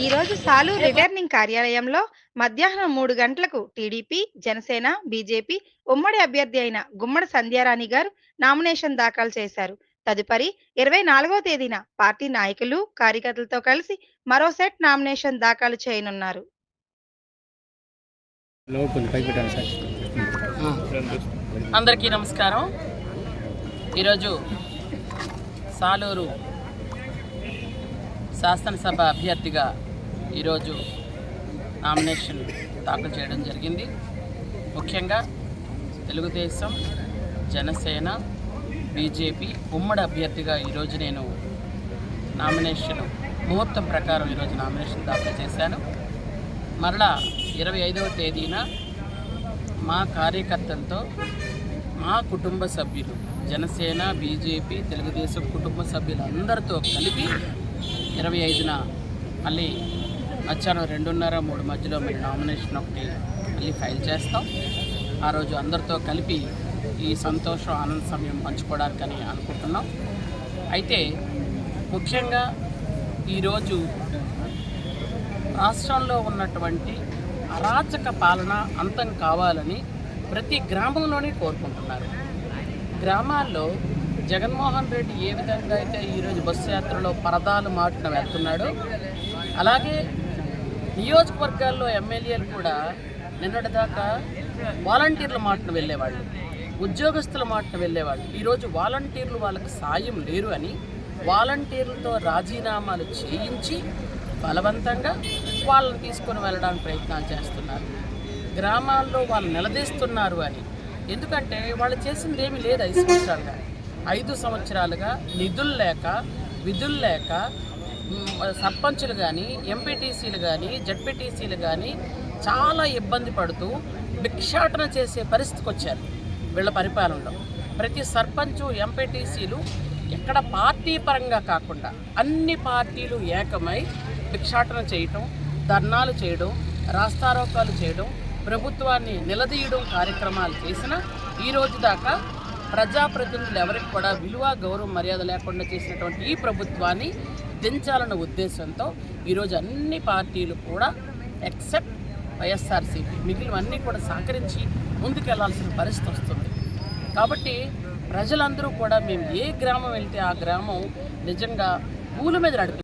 ఈరోజు సాలూరు రిటర్నింగ్ కార్యాలయంలో మధ్యాహ్నం 3 గంటలకు టీడీపీ, జనసేన, బీజేపీ ఉమ్మడి అభ్యర్థి అయిన గుమ్మడి సంధ్యారాణి గారు నామినేషన్ దాఖలు చేశారు. తదుపరి 24వ తేదీన పార్టీ నాయకులు, కార్యకర్తలతో కలిసి మరో సెట్ నామినేషన్ దాఖలు చేయనున్నారు. అందరికీ నమస్కారం. ఈరోజు సాలూరు శాసనసభ అభ్యర్థిగా ఈరోజు నామినేషన్ దాఖలు చేయడం జరిగింది. ముఖ్యంగా తెలుగుదేశం, జనసేన, బీజేపీ ఉమ్మడి అభ్యర్థిగా ఈరోజు నేను నామినేషన్ ముహూర్తం ప్రకారం ఈరోజు నామినేషన్ దాఖలు చేశాను. మరలా 25వ తేదీన మా కార్యకర్తలతో, మా కుటుంబ సభ్యులు, జనసేన, బీజేపీ, తెలుగుదేశం కుటుంబ సభ్యులందరితో కలిపి 25న మళ్ళీ మధ్యాహ్నం 2:30-3 మధ్యలో మీరు నామినేషన్ ఒకటి మళ్ళీ ఫైల్ చేస్తాం. ఆ రోజు అందరితో కలిపి ఈ సంతోషం, ఆనంద సమయం పంచుకోవడానికని అనుకుంటున్నాం. అయితే ముఖ్యంగా ఈరోజు రాష్ట్రంలో ఉన్నటువంటి అరాచక పాలన అంతం కావాలని ప్రతి గ్రామంలోనే కోరుకుంటున్నారు. గ్రామాల్లో జగన్మోహన్ రెడ్డి ఏ విధంగా అయితే ఈరోజు బస్సు యాత్రలో పరదాలు మాటున వెళ్తున్నాడో, అలాగే నియోజకవర్గాల్లో ఎమ్మెల్యేలు కూడా నిన్నటిదాకా వాలంటీర్ల మాటున వెళ్ళేవాళ్ళు, ఉద్యోగస్తుల మాటున వెళ్ళేవాళ్ళు. ఈరోజు వాలంటీర్లు వాళ్ళకి సాయం లేరు అని వాలంటీర్లతో రాజీనామాలు చేయించి బలవంతంగా వాళ్ళని తీసుకొని వెళ్ళడానికి ప్రయత్నాలు చేస్తున్నారు. గ్రామాల్లో వాళ్ళు నిలదీస్తున్నారు అని. ఎందుకంటే వాళ్ళు చేసింది ఏమీ లేదు. 5 సంవత్సరాలుగా నిధులు లేక, విధులు లేక సర్పంచులు కానీ, ఎంపీటీసీలు కానీ, జడ్పీటీసీలు కానీ చాలా ఇబ్బంది పడుతూ భిక్షాటన చేసే పరిస్థితికి వచ్చారు వీళ్ళ పరిపాలనలో. ప్రతి సర్పంచు, ఎంపీటీసీలు ఎక్కడ పార్టీ పరంగా కాకుండా అన్ని పార్టీలు ఏకమై భిక్షాటన చేయటం, ధర్నాలు చేయడం, రాస్తారోకాలు చేయడం, ప్రభుత్వాన్ని నిలదీయడం కార్యక్రమాలు చేసిన ఈ రోజు దాకా ప్రజాప్రతినిధులు ఎవరికి కూడా విలువ, గౌరవం, మర్యాద లేకుండా చేసినటువంటి ఈ ప్రభుత్వాన్ని దించాలన్న ఉద్దేశంతో ఈరోజు అన్ని పార్టీలు కూడా ఎక్సెప్ట్ వైఎస్ఆర్సీపీ మిగిలినవన్నీ కూడా సహకరించి ముందుకెళ్లాల్సిన పరిస్థితి వస్తుంది. కాబట్టి ప్రజలందరూ కూడా మేము ఏ గ్రామం వెళ్తే ఆ గ్రామం నిజంగా పూల మీద నడిపి